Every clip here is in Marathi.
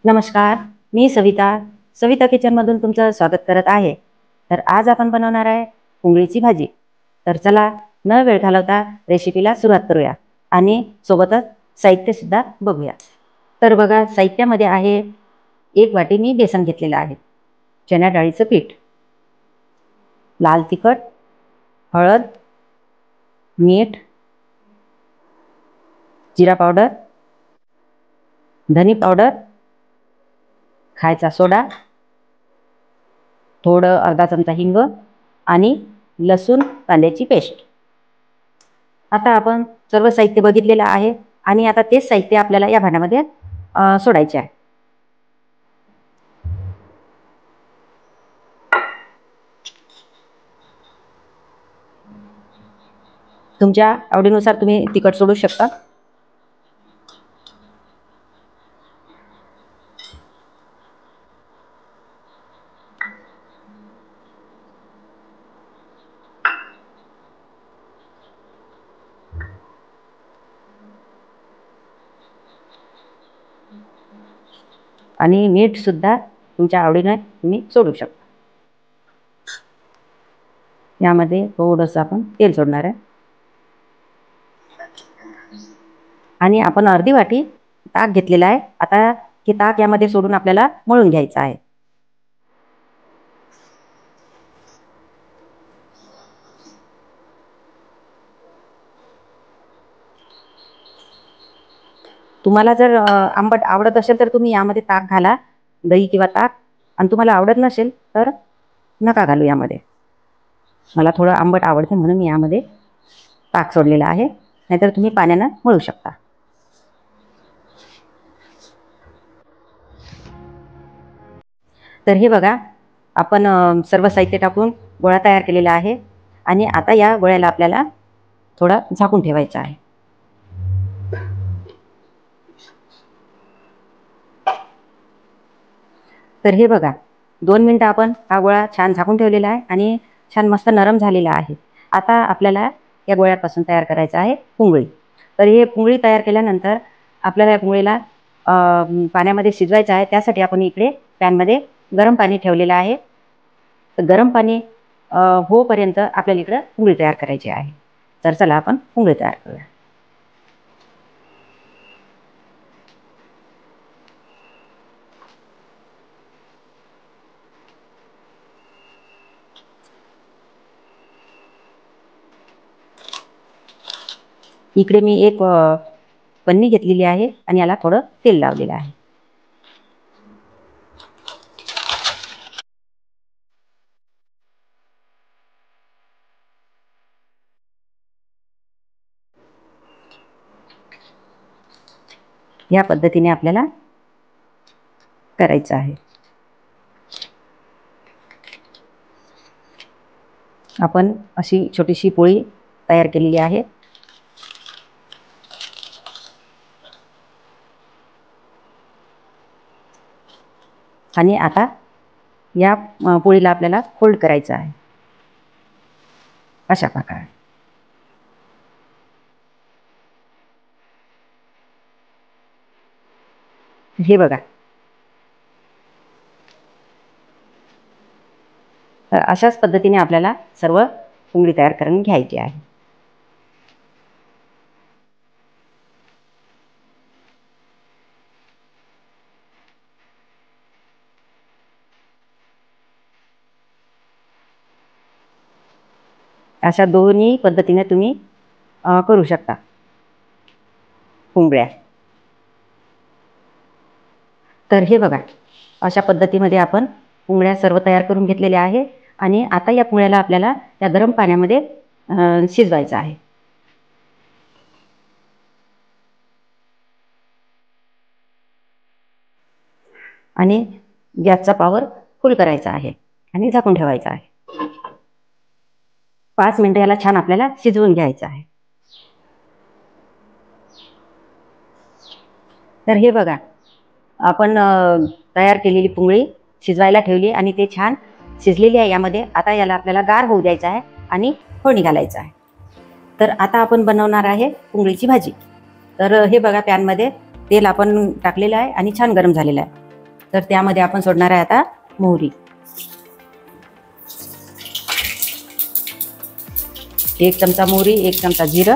नमस्कार, मी सविता किचनमधून तुमचं स्वागत करत आहे। तर आज आपण बनवणार आहे पुंगळीची भाजी। तर चला न वेळ घालवता रेसिपीला सुरुवात करूया आणि सोबतच साहित्य सुद्धा बघूया। तर बघा, साहित्यामध्ये आहे 1 वाटी मी बेसन घेतलेलं आहे, चणा डाळीचं पीठ, लाल तिखट, हळद, मीठ, जिरा पावडर, धनी पावडर, खायचा सोडा, थोडं अर्धा चमचा हिंग आणि लसूण कांद्याची पेस्ट। आता आपण सर्व साहित्य बघितलेलं आहे आणि आता तेच साहित्य आपल्याला या भांड्यामध्ये सोडायचे आहे। तुमच्या आवडीनुसार तुम्ही तिखट सोडू शकता। आणि मीठ सुद्धा तुमच्या आवडीने तुम्ही सोडू शकता। यामध्ये थोडंसं आपण तेल सोडणार आहे आणि आपण अर्धी वाटी ताक घेतलेला आहे। आता हे ताक यामध्ये सोडून आपल्याला मळून घ्यायचं आहे। तुम्हाला जर आंबट आवडत असेल तर तुम्ही यामध्ये ताक घाला, दही किंवा ताक, आणि तुम्हाला आवडत नसेल तर नका घालू यामध्ये। मला थोडं आंबट आवडतं म्हणून मी यामध्ये ताक सोडलेलं आहे, नाहीतर तुम्ही पाण्याने मळू शकता। तर हे बघा, आपण सर्व साहित्य टाकून गोळा तयार केलेला आहे आणि आता या गोळ्याला आपल्याला थोडा झाकून ठेवायचा आहे। तर हे बघा, 2 मिनिटं आपण हा गोळा छान झाकून ठेवलेला आहे आणि छान मस्त नरम झालेला आहे। आता आपल्याला या गोळ्यापासून तयार करायचं आहे पुंगळी। तर हे पुंगळी तयार केल्यानंतर आपल्याला या पुंगळीला पाण्यामध्ये शिजवायचं आहे। त्यासाठी आपण इकडे पॅनमध्ये गरम पाणी ठेवलेलं आहे। तर गरम पाणी होईपर्यंत आपल्याला इकडे पुंगळी तयार करायची आहे। तर चला आपण पुंगळी तयार करूया। इकडे मी एक पन्नी घेतलेली आहे आणि याला थोडं तेल लावलेलं आहे। या पद्धतीने आपल्याला करायचं आहे। आपण अशी छोटीशी पोळी तयार केलेली आहे आणि आता या पोळीला आपल्याला फोल्ड करायचं आहे अशा प्रकारे। हे बघा, तर अशाच पद्धतीने आपल्याला सर्व पुंगळी तयार करून घ्यायची आहे। अशा दोन्ही पद्धतीने तुम्ही करू शकता पुंगळ्या। तर हे बघा, अशा पद्धतीमध्ये आपण पुंगळ्या सर्व तयार करून घेतलेल्या आहे आणि आता या पुंगळ्याला आपल्याला त्या गरम पाण्यामध्ये शिजवायचं आहे। आणि गॅसचा पॉवर फुल करायचा आहे आणि झाकून ठेवायचा आहे। 5 मिनिटं याला छान आपल्याला शिजवून घ्यायचं आहे। तर हे बघा, आपण तयार केलेली पुंगळी शिजवायला ठेवली आणि ते छान शिजलेली आहे। यामध्ये आता याला आपल्याला गार होऊ द्यायचं आहे आणि फोडणी घालायचं आहे। तर आता आपण बनवणार आहे पुंगळीची भाजी। तर हे बघा, पॅनमध्ये तेल आपण टाकलेलं आहे आणि छान गरम झालेलं आहे। तर त्यामध्ये आपण सोडणार आहे आता मोहरी, 1 चमचा मोहरी, 1 चमचा जिरं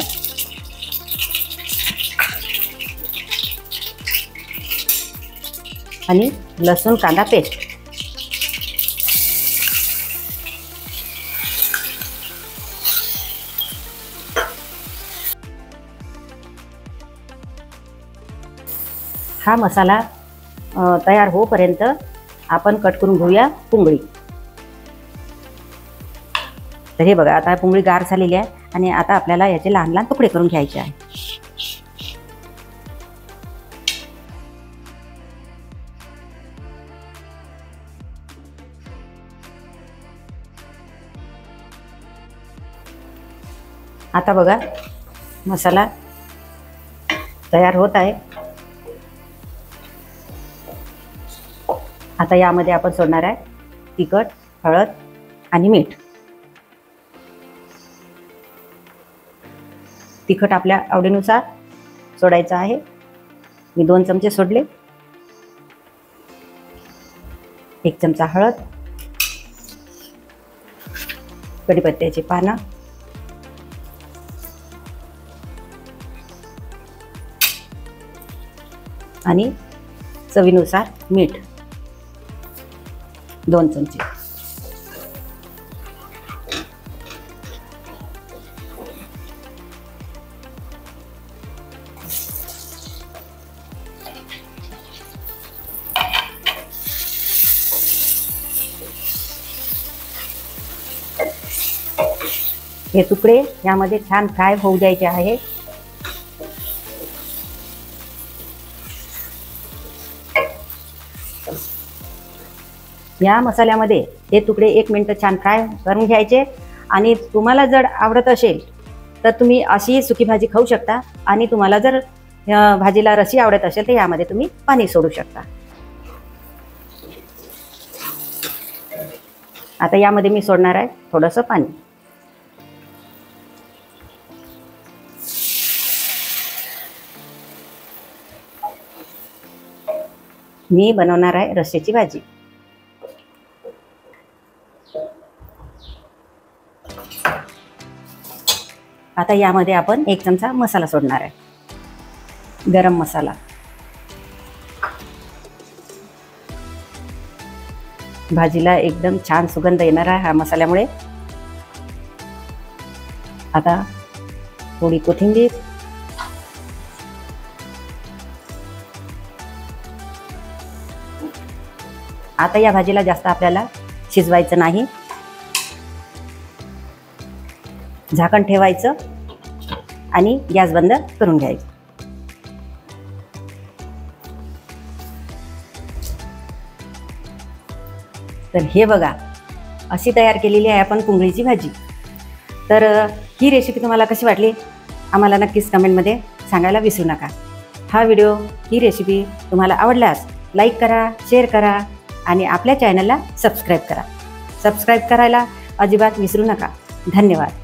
आणि लसूण कांदा पेस्ट. हा मसाला तयार होईपर्यंत आपण कट करून घेऊया पुंगळी. तर हे बघा, आता पुंगळी गार झालेली आहे आणि आता आपल्याला याचे लहान लहान तुकडे करून घ्यायचे आहे. आता बघा, मसाला तयार होत आहे. आता यामध्ये आपण सोडणार आहे तिखट, हळद आणि मीठ. तिखट आपल्या आवडीनुसार सोडायचं आहे. मी 2 चमचे सोडले. 1 चमचा हळद, कढीपत्त्याची पानं आणि चवीनुसार मीठ 2 चमचे. हे तुकडे यामध्ये छान फ्राय होऊ द्यायचे आहे. या मसाल्यामध्ये हे तुकडे 1 मिनिट छान फ्राय करून घ्यायचे. आणि तुम्हाला जर आवडत असेल तर तुम्ही अशी सुकी भाजी खाऊ शकता. आणि तुम्हाला जर भाजीला रशी आवडत असेल तर यामध्ये तुम्ही पाणी सोडू शकता. आता यामध्ये मी सोडणार आहे थोडंसं पाणी. मी बनवणार आहे रस्स्याची भाजी. आता यामध्ये आपण 1 चमचा मसाला सोडणार आहे, गरम मसाला. भाजीला एकदम छान सुगंध येणार आहे हा मसाल्यामुळे. आता थोडी कोथिंबीर, आता या भाजीला जास्त आपल्याला शिजवायचं नाही. झाकण ठेवायचं आणि गॅस बंद करून घ्यायचं. तर हे बघा, अशी तयार केलेली आहे आपण पुंगळीची भाजी. तर ही रेसिपी तुम्हाला कशी वाटली आम्हाला नक्कीच कमेंटमध्ये सांगायला विसरू नका. हा व्हिडिओ, ही रेसिपी तुम्हाला आवडल्यास लाईक करा, शेअर करा आणि आपल्या चॅनलला सबस्क्राईब करा. सबस्क्राईब करायला अजिबात विसरू नका. धन्यवाद.